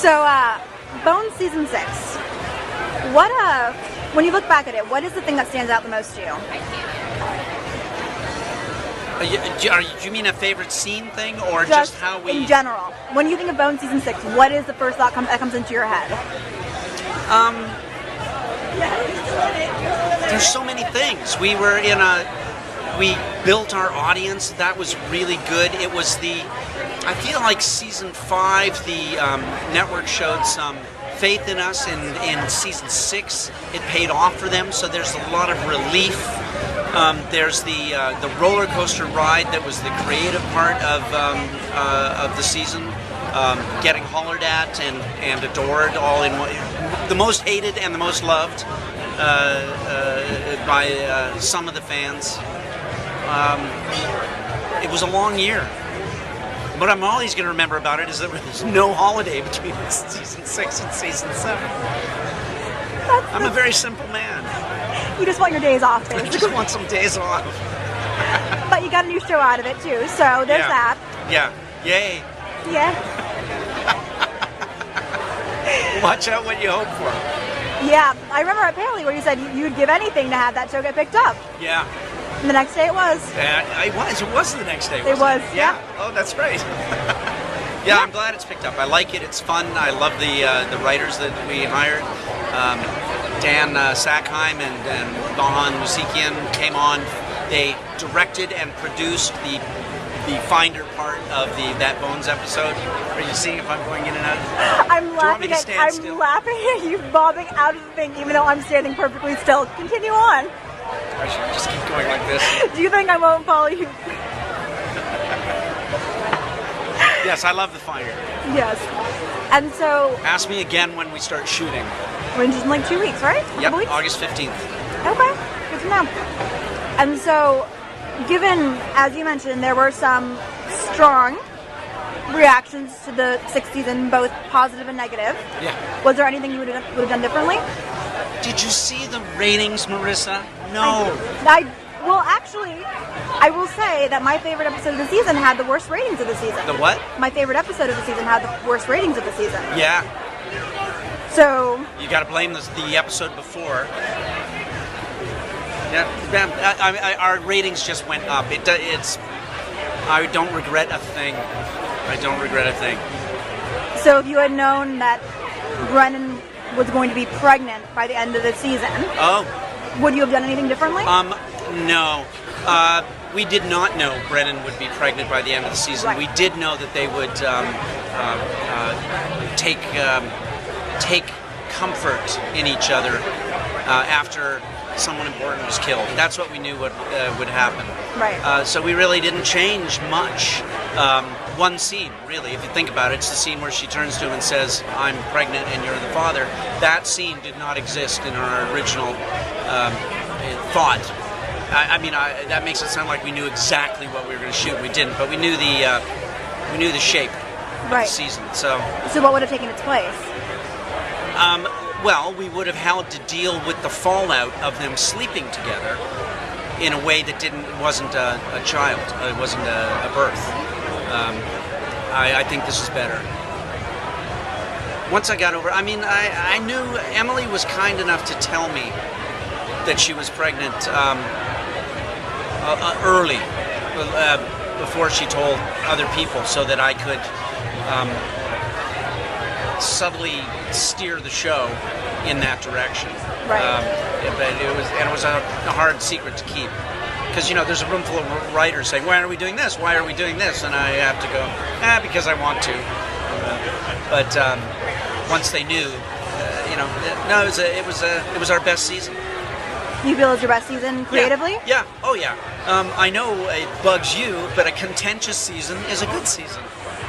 So, Bones season 6. What when you look back at it, what is the thing that stands out the most to you? Do you mean a favorite scene thing, or just how we... in general. When you think of Bones season 6, what is the first thought that comes into your head? There's so many things. We built our audience. That was really good. It was I feel like season 5, the network showed some faith in us. In season 6, it paid off for them. So there's a lot of relief. There's the roller coaster ride that was the creative part of the season. Getting hollered at and adored all in one, the most hated and the most loved by some of the fans. It was a long year. What I'm always going to remember about it is that there's no holiday between season 6 and season 7. I'm a very simple man. You just want your days off, basically. I just want some days off. But you got a new show out of it, too, so there's that. Yeah. Yay. Yeah. Watch out what you hope for. Yeah. I remember at Paley where you said you'd give anything to have that show get picked up. Yeah. And the next day it was. It was the next day, It was, yeah. Oh, that's right. Yeah, I'm glad it's picked up. I like it. It's fun. I love the writers that we hired. Dan Sackheim and Bahan Musikian came on. They directed and produced the Finder part of that Bones episode. Are you seeing if I'm going in and out? I'm laughing at you bobbing out of the thing, even though I'm standing perfectly still. Continue on. I should just keep going like this. Do you think I won't follow you? Yes, I love the Finder. Yes. And so... Ask me again when we start shooting. We're in just like 2 weeks, right? Yep, August 15th. Okay, good to know. And so, given, as you mentioned, there were some strong reactions to the 60s in both positive and negative. Yeah. Was there anything you would have done differently? Did you see the ratings, Marisa? No. Well, actually, I will say that my favorite episode of the season had the worst ratings of the season. The what? My favorite episode of the season had the worst ratings of the season. Yeah. So... You got to blame the episode before. Yeah, our ratings just went up. I don't regret a thing. I don't regret a thing. So if you had known that Brennan was going to be pregnant by the end of the season, would you have done anything differently? No. We did not know Brennan would be pregnant by the end of the season. Right. We did know that they would take comfort in each other after someone important was killed. That's what we knew would happen. Right. So we really didn't change much. One scene, really, if you think about it, it's the scene where she turns to him and says, "I'm pregnant and you're the father." That scene did not exist in our original thought. That makes it sound like we knew exactly what we were going to shoot. We didn't, but we knew the shape of the season. So what would have taken its place? Well, we would have had to deal with the fallout of them sleeping together in a way that wasn't a child. It wasn't a birth. I think this is better. Once I got over, I knew Emily was kind enough to tell me that she was pregnant early, before she told other people, so that I could subtly steer the show in that direction. Right. But it was a hard secret to keep. Because, there's a room full of writers saying, "Why are we doing this? Why are we doing this?" And I have to go, because I want to. But once they knew, no, it was our best season. You feel it's your best season creatively? Yeah. Oh, yeah. I know it bugs you, but a contentious season is a good season.